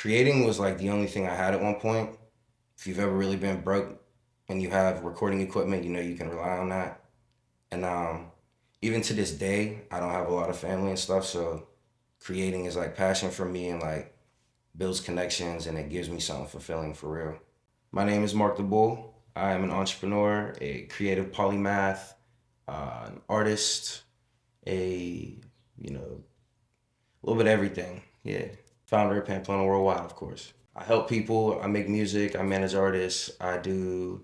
Creating was like the only thing I had at one point. If you've ever really been broke and you have recording equipment, you know you can rely on that. And even to this day, I don't have a lot of family and stuff, so creating is like passion for me and like builds connections and it gives me something fulfilling for real. My name is Mark the Bull. I am an entrepreneur, a creative polymath, an artist, a a little bit of everything. Yeah. Founder of Pamplona Worldwide, of course. I help people, I make music, I manage artists, I do,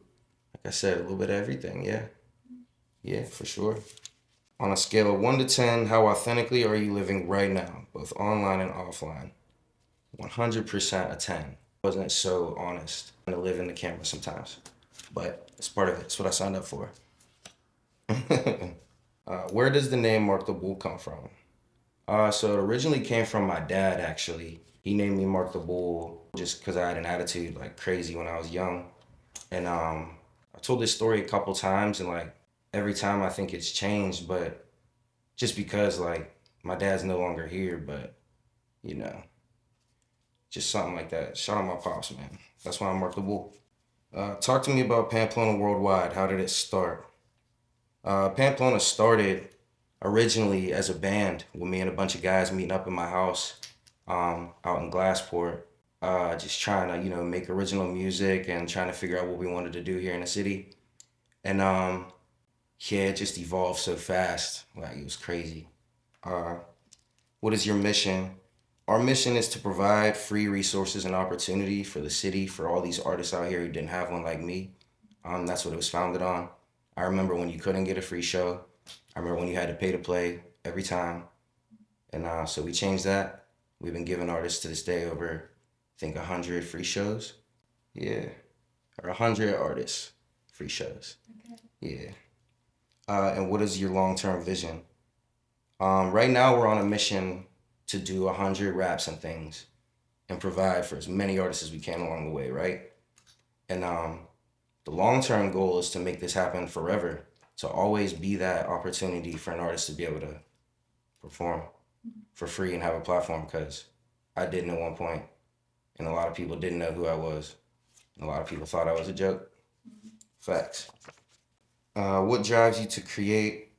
like I said, a little bit of everything. Yeah. Yeah, for sure. On a scale of 1 to 10, how authentically are you living right now, both online and offline? 100% a 10. Wasn't so honest. To live in the camera sometimes, but it's part of it. It's what I signed up for. Where does the name Mark the Bull come from? So it originally came from my dad, actually. He named me Mark the Bull just because I had an attitude like crazy when I was young. And I told this story a couple times, and like every time I think it's changed, but just because like my dad's no longer here, but you know, just something like that. Shout out my pops, man. That's why I'm Mark the Bull. Talk to me about Pamplona Worldwide. How did it start? Pamplona started originally as a band with me and a bunch of guys meeting up in my house out in Glassport, just trying to, make original music and trying to figure out what we wanted to do here in the city. And yeah, it just evolved so fast. Like, it was crazy. Uh, what is your mission? Our mission is to provide free resources and opportunity for the city, for all these artists out here who didn't have one like me. That's what it was founded on. I remember when you couldn't get a free show. I remember when you had to pay to play every time. And so we changed that. We've been giving artists to this day over, I think, 100 free shows. Yeah. Or 100 artists free shows. Okay. Yeah. And what is your long-term vision? Right now, we're on a mission to do 100 raps and things and provide for as many artists as we can along the way, right? And the long-term goal is to make this happen forever, to always be that opportunity for an artist to be able to perform for free and have a platform, because I didn't at one point, and a lot of people didn't know who I was, and a lot of people thought I was a joke. Facts. What drives you to create?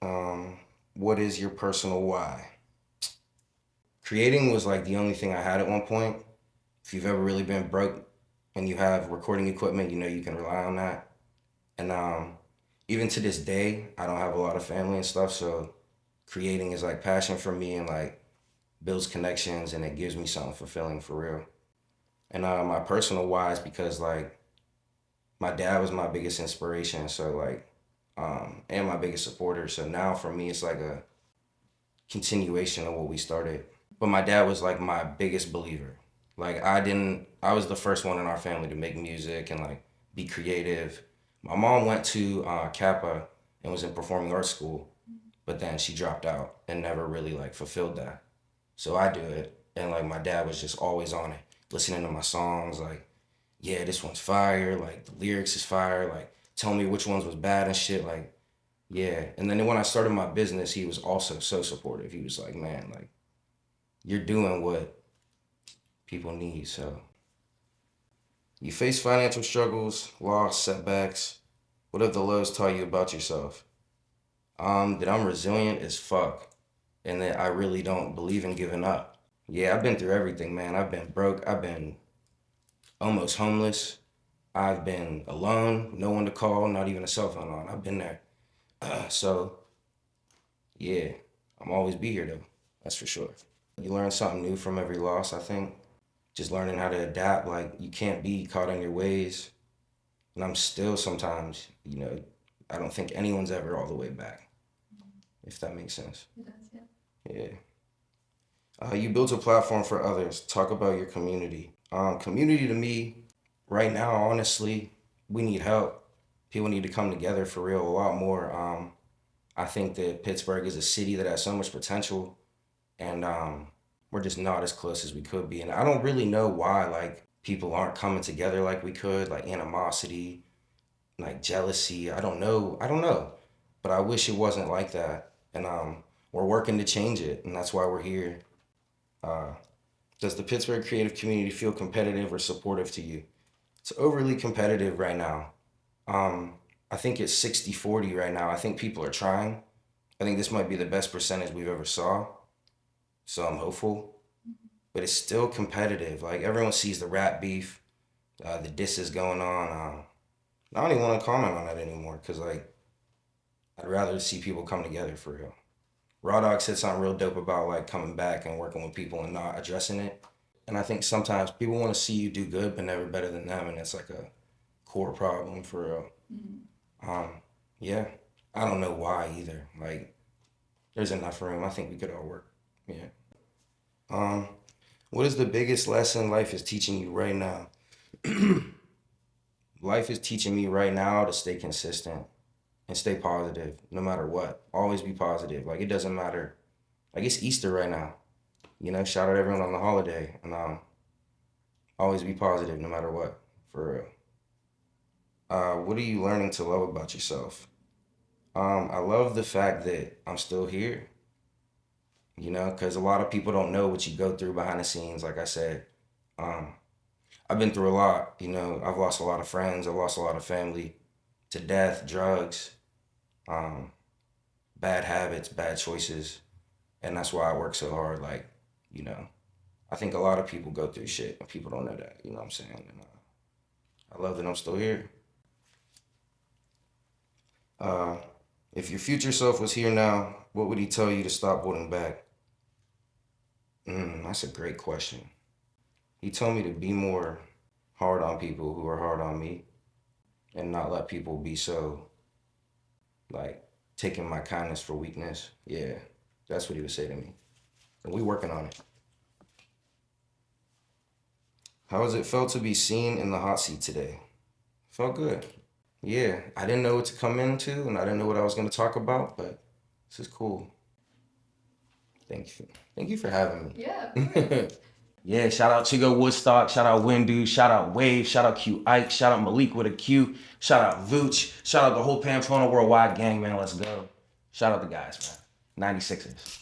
What is your personal why? Creating was like the only thing I had at one point. If you've ever really been broke and you have recording equipment, you know you can rely on that. And even to this day, I don't have a lot of family and stuff, so creating is like passion for me and like builds connections and it gives me something fulfilling for real. And my personal why is because like my dad was my biggest inspiration, so like and my biggest supporter. So now for me it's like a continuation of what we started. But my dad was like my biggest believer. Like I was the first one in our family to make music and like be creative. My mom went to Kappa and was in performing arts school, but then she dropped out and never really like fulfilled that. So I do it, and like my dad was just always on it, listening to my songs, like, yeah, this one's fire, like the lyrics is fire, like tell me which ones was bad and shit, like, yeah. And then when I started my business, he was also so supportive. He was like, man, like you're doing what people need. So you face financial struggles, loss, setbacks. What have the lows taught you about yourself? That I'm resilient as fuck, and that I really don't believe in giving up. Yeah, I've been through everything, man. I've been broke. I've been almost homeless. I've been alone, no one to call, not even a cell phone on. I've been there. So, yeah, I'm always be here though. That's for sure. You learn something new from every loss, I think. Just learning how to adapt. Like, you can't be caught in your ways. And I'm still sometimes, I don't think anyone's ever all the way back, if that makes sense. It does, yeah. Yeah. You built a platform for others. Talk about your community. Community to me, right now, honestly, we need help. People need to come together for real a lot more. I think that Pittsburgh is a city that has so much potential, and we're just not as close as we could be. And I don't really know why, like, people aren't coming together like we could, like animosity, like jealousy. I don't know. I don't know. But I wish it wasn't like that. And we're working to change it, and that's why we're here. Uh, Does the Pittsburgh creative community feel competitive or supportive to you? It's overly competitive right now. I think it's 60-40 right now. I think people are trying. I think this might be the best percentage we've ever saw. So I'm hopeful. But it's still competitive. Like everyone sees the rap beef, the disses going on. I don't even want to comment on that anymore because like I'd rather see people come together for real. Raw Dog said something real dope about like coming back and working with people and not addressing it. And I think sometimes people want to see you do good, but never better than them, and it's like a core problem for real. Yeah, I don't know why either. Like, there's enough room. I think we could all work. Yeah. Um, what is the biggest lesson life is teaching you right now? Life is teaching me right now to stay consistent and stay positive no matter what. Always be positive. Like, it doesn't matter. Like, it's Easter right now. You know, shout out everyone on the holiday. And always be positive no matter what, for real. What are you learning to love about yourself? I love the fact that I'm still here, you know, because a lot of people don't know what you go through behind the scenes. Like I said, um, I've been through a lot, you know, I've lost a lot of friends, I've lost a lot of family to death, drugs, um, bad habits, bad choices. And that's why I work so hard. Like, you know, I think a lot of people go through shit and people don't know that, you know what I'm saying? And I love that I'm still here. Uh, if your future self was here now, what would he tell you to stop holding back? That's a great question. He told me to be more hard on people who are hard on me and not let people be so, like, taking my kindness for weakness. Yeah, that's what he would say to me. And we working on it. How has it felt to be seen in the hot seat today? Felt good. Yeah, I didn't know what to come into and I didn't know what I was going to talk about, but this is cool. Thank you. Thank you for having me. Yeah. Yeah, shout out Chigo Woodstock, shout out Windu, shout out Wave, shout out Q Ike, shout out Malik with a Q, shout out Vooch, shout out the whole Pamplona Worldwide gang, man. Let's go. Shout out the guys, man. 96ers.